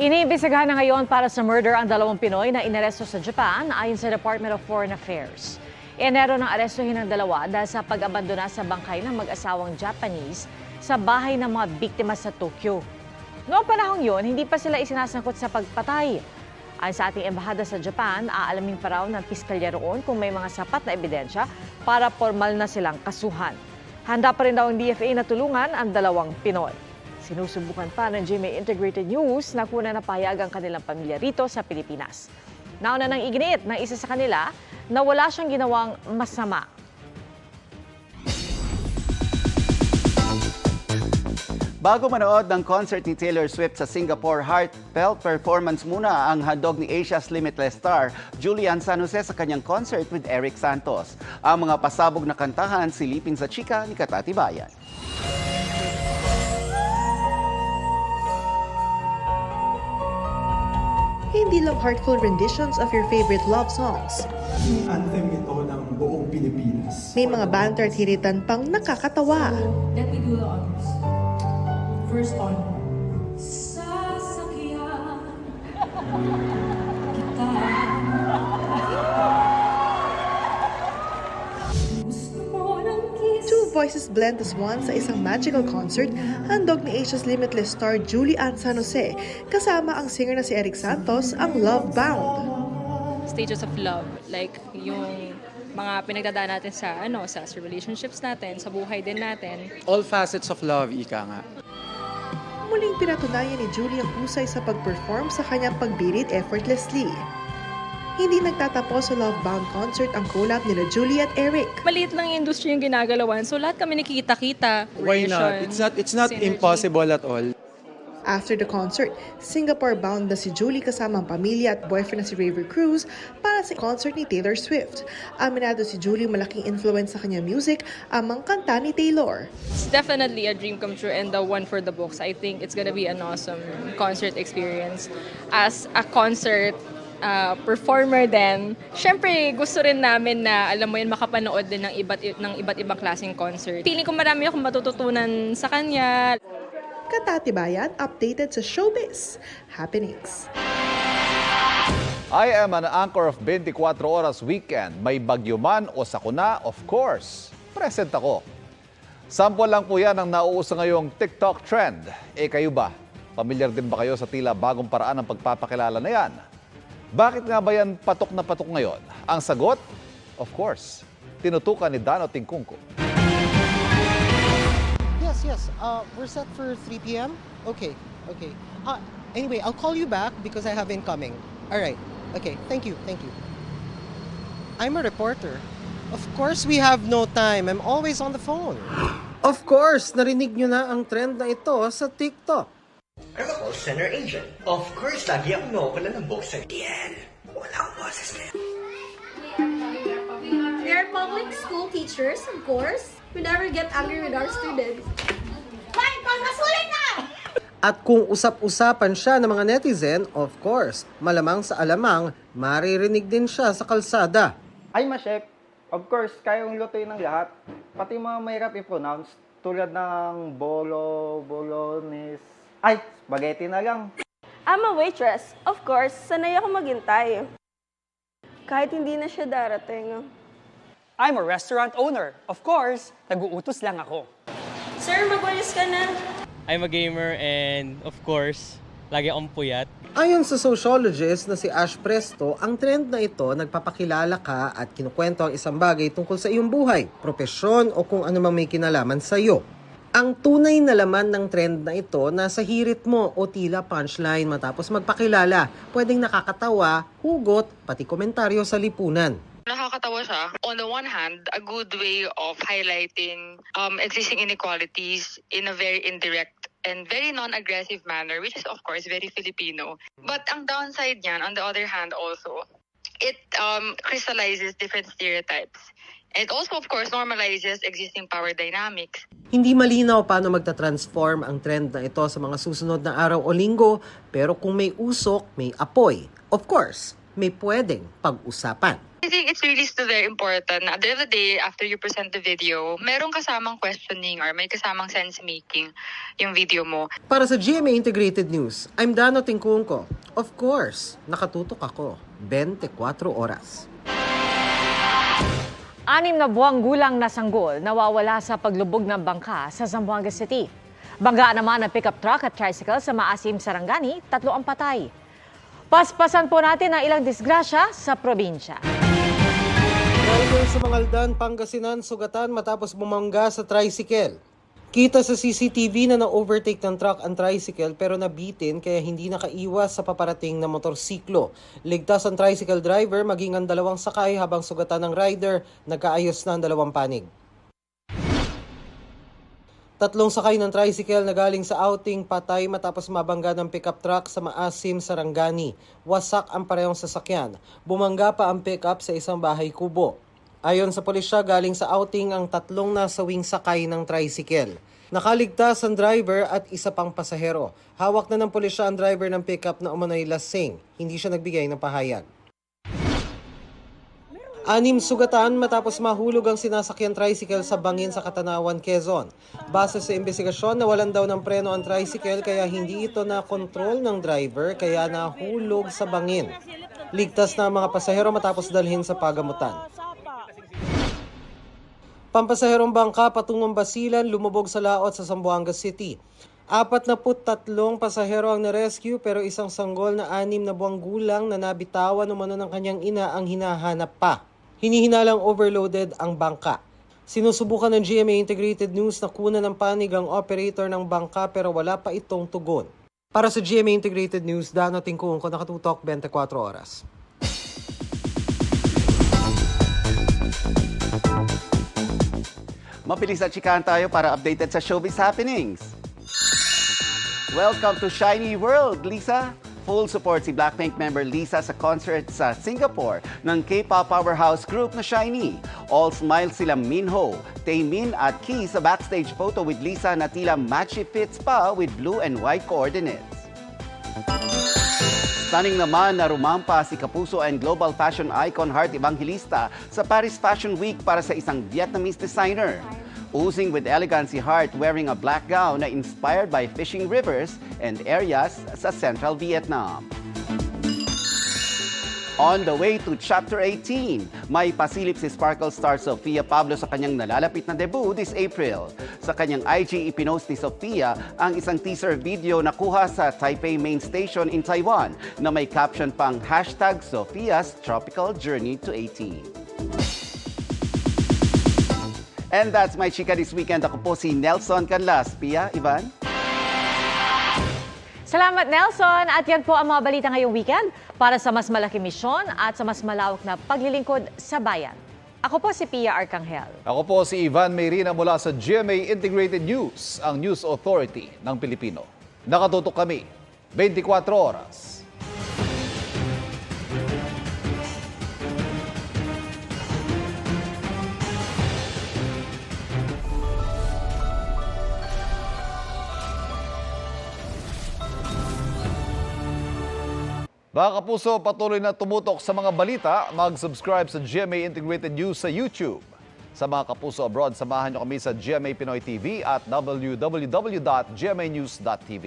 Iniimbestigahan na ngayon para sa murder ang dalawang Pinoy na inaresto sa Japan ayon sa Department of Foreign Affairs. Enero nang arestuhin ang dalawa dahil sa pag-abandona sa bangkay ng mag-asawang Japanese sa bahay ng mga biktima sa Tokyo. Noong panahong yun, hindi pa sila isinasangkot sa pagpatay. Ayon sa ating embahada sa Japan, aalamin pa raw ng piskalya roon kung may mga sapat na ebidensya para formal na silang kasuhan. Handa pa rin daw ang DFA na tulungan ang dalawang Pinoy. Sinusubukan pa ng GMA Integrated News na kuna na pahayag ang kanilang pamilya rito sa Pilipinas. Nauna nang iginiit ng isa sa kanila na wala siyang ginawang masama. Bago manood ng concert ni Taylor Swift sa Singapore, heartfelt performance muna ang handog ni Asia's Limitless star Julian San Jose sa kanyang concert with Eric Santos. Ang mga pasabog na kantahan silipin sa chika ni Katati Bayan. Hindi lang heartful renditions of your favorite love songs. Anthem ito ng buong Pilipinas. May mga banter at hiritan pang nakakatawa. Let me do the honors. First honor. Sasakyan kita. Gusto mo ng kiss. Two voices blend as one sa isang magical concert, handog ni Asia's Limitless star Julian San Jose, kasama ang singer na si Eric Santos, ang Love Bound. Stages of love, like yung mga pinagdadaan natin sa relationships natin, sa buhay din natin. All facets of love, ika nga. Muling pinatunayan ni Julie ang husay sa pag-perform sa kanyang pagbirit effortlessly. Hindi nagtatapos sa Love Bound concert ang collab nila Julie at Eric. Maliit lang yung industry yung ginagalawan, so lahat kami nakikita-kita. Why not? It's not synergy. impossible at all. After the concert, Singapore bound na si Julie kasama ang pamilya at boyfriend na si River Cruz para sa concert ni Taylor Swift. Aminado si Julie malaking influence sa kanyang music ang mga kanta ni Taylor. It's definitely a dream come true and the one for the books. I think it's gonna be an awesome concert experience. As a concert performer din, syempre gusto rin namin na alam mo yun makapanood din ng iba't ibang klaseng concert. Feeling ko marami akong matututunan sa kanya. Katati Bayan, updated sa showbiz happenings. I am an anchor of 24 Oras Weekend. May bagyo man o sakuna, of course, present ako. Sample lang po yan ang nauuso ngayong TikTok trend. Kayo ba? Pamilyar din ba kayo sa tila bagong paraan ng pagpapakilala na yan? Bakit nga ba yan patok na patok ngayon? Ang sagot? Of course, tinutukan ni Dano Tingkungko. Yes. We're set for 3 p.m. Okay. Anyway, I'll call you back because I have incoming. All right. Okay. Thank you. I'm a reporter. Of course, we have no time. I'm always on the phone. Of course, narinig nyo na ang trend na ito sa TikTok. I'm a call center agent. Of course, lagi akong nakukala ng boses. DL, walang boses na yan. We are public school teachers, of course. We never get angry with our students. Hoy, pagmasulit na! At kung usap-usapan siya ng mga netizen, of course, malamang sa alamang, maririnig din siya sa kalsada. Ay, ma-chef. Of course, kaya kong lutuin ng lahat. Pati mga mahirap i-pronounce, tulad ng bolognese. Ay, spaghetti na lang. I'm a waitress. Of course, sanay ako maghintay. Kahit hindi na siya darating. I'm a restaurant owner. Of course, nag-uutos lang ako. Sir, magwalis ka na. I'm a gamer and of course, lagi akong puyat. Ayon sa sociologist na si Ash Presto, ang trend na ito nagpapakilala ka at kinukwento ang isang bagay tungkol sa iyong buhay, propesyon o kung ano mang may kinalaman sa iyo. Ang tunay na laman ng trend na ito nasa hirit mo o tila punchline matapos magpakilala. Pwedeng nakakatawa, hugot, pati komentaryo sa lipunan. Nakakatawa siya. On the one hand, a good way of highlighting existing inequalities in a very indirect and very non-aggressive manner, which is of course very Filipino. But ang downside niyan, on the other hand also, it crystallizes different stereotypes. It also, of course, normalizes existing power dynamics. Hindi malinaw paano magta-transform ang trend na ito sa mga susunod na araw o linggo, pero kung may usok, may apoy. Of course, may pwedeng pag-usapan. I think it's really still very important na at the end of the day, after you present the video, merong kasamang questioning or may kasamang sense-making yung video mo. Para sa GMA Integrated News, I'm Dano Tingkungko. Of course, nakatutok ako 24 oras. 6 na buwang gulang na sanggol nawawala sa paglubog ng bangka sa Zamboanga City. Banggaan naman ng pickup truck at tricycle sa Maasim, Sarangani, 3 ang patay. Paspasan po natin ang ilang disgrasya sa probinsya. Driver sa Mangaldan, Pangasinan, sugatan matapos bumangga sa tricycle. Kita sa CCTV na na-overtake ng truck ang tricycle pero nabitin kaya hindi nakaiwas sa paparating na motorsiklo. Ligtas ang tricycle driver maging ang 2 sakay habang sugatan ng rider, nagkaayos na ang 2 panig. 3 sakay ng tricycle na galing sa outing patay matapos mabangga ng pickup truck sa Maasim, Sarangani. Wasak ang parehong sasakyan. Bumangga pa ang pickup sa isang bahay kubo. Ayon sa pulisya, galing sa outing ang 3 nasawing sakay ng tricycle. Nakaligtas ang driver at isa pang pasahero. Hawak na ng pulisya ang driver ng pickup na umano'y lasing. Hindi siya nagbigay ng pahayag. 6 sugatan matapos mahulog ang sinasakyan tricycle sa bangin sa Katanawan, Quezon. Base sa investigasyon, nawalan daw ng preno ang tricycle kaya hindi ito na kontrol ng driver kaya nahulog sa bangin. Ligtas na ang mga pasahero matapos dalhin sa pagamutan. Pampasaherong bangka patungong Basilan lumubog sa laot sa Zamboanga City. 43 pasahero ang na-rescue pero isang sanggol na 6 na buwang gulang na nabitawan umano ng kanyang ina ang hinahanap pa. Hinihinalang overloaded ang bangka. Sinusubukan ng GMA Integrated News na kunan ng panig ang operator ng bangka pero wala pa itong tugon. Para sa GMA Integrated News, Dano Tingkungko, nakatutok 24 oras. Mabilis at chikahan tayo para updated sa showbiz happenings. Welcome to Shiny World, Lisa! Full support si Blackpink member Lisa sa concert sa Singapore ng K-pop powerhouse group na SHINee. All smile sila Minho, Taemin at Key sa backstage photo with Lisa na tila matchy fits pa with blue and white coordinates. Stunning naman na rumampa si Kapuso and global fashion icon Heart Evangelista sa Paris Fashion Week para sa isang Vietnamese designer. Oozing with elegance si Heart wearing a black gown na inspired by fishing rivers and areas sa central Vietnam. On the way to Chapter 18, may pasilip si Sparkle star Sofia Pablo sa kanyang nalalapit na debut this April. Sa kanyang IG, ipinost ni Sofia ang isang teaser video na kuha sa Taipei Main Station in Taiwan na may caption pang #Sophia's Tropical Journey to 18. And that's my chika this weekend. Ako po si Nelson Canlas. Pia, Ivan? Salamat, Nelson. At yan po ang mga balita ngayong weekend para sa mas malaking misyon at sa mas malawak na paglilingkod sa bayan. Ako po si Pia Arcangel. Ako po si Ivan Mayrina mula sa GMA Integrated News, ang News Authority ng Pilipino. Nakatutok kami 24 oras. Mga kapuso, patuloy na tumutok sa mga balita, mag-subscribe sa GMA Integrated News sa YouTube. Sa mga kapuso abroad, samahan niyo kami sa GMA Pinoy TV at www.gmanews.tv.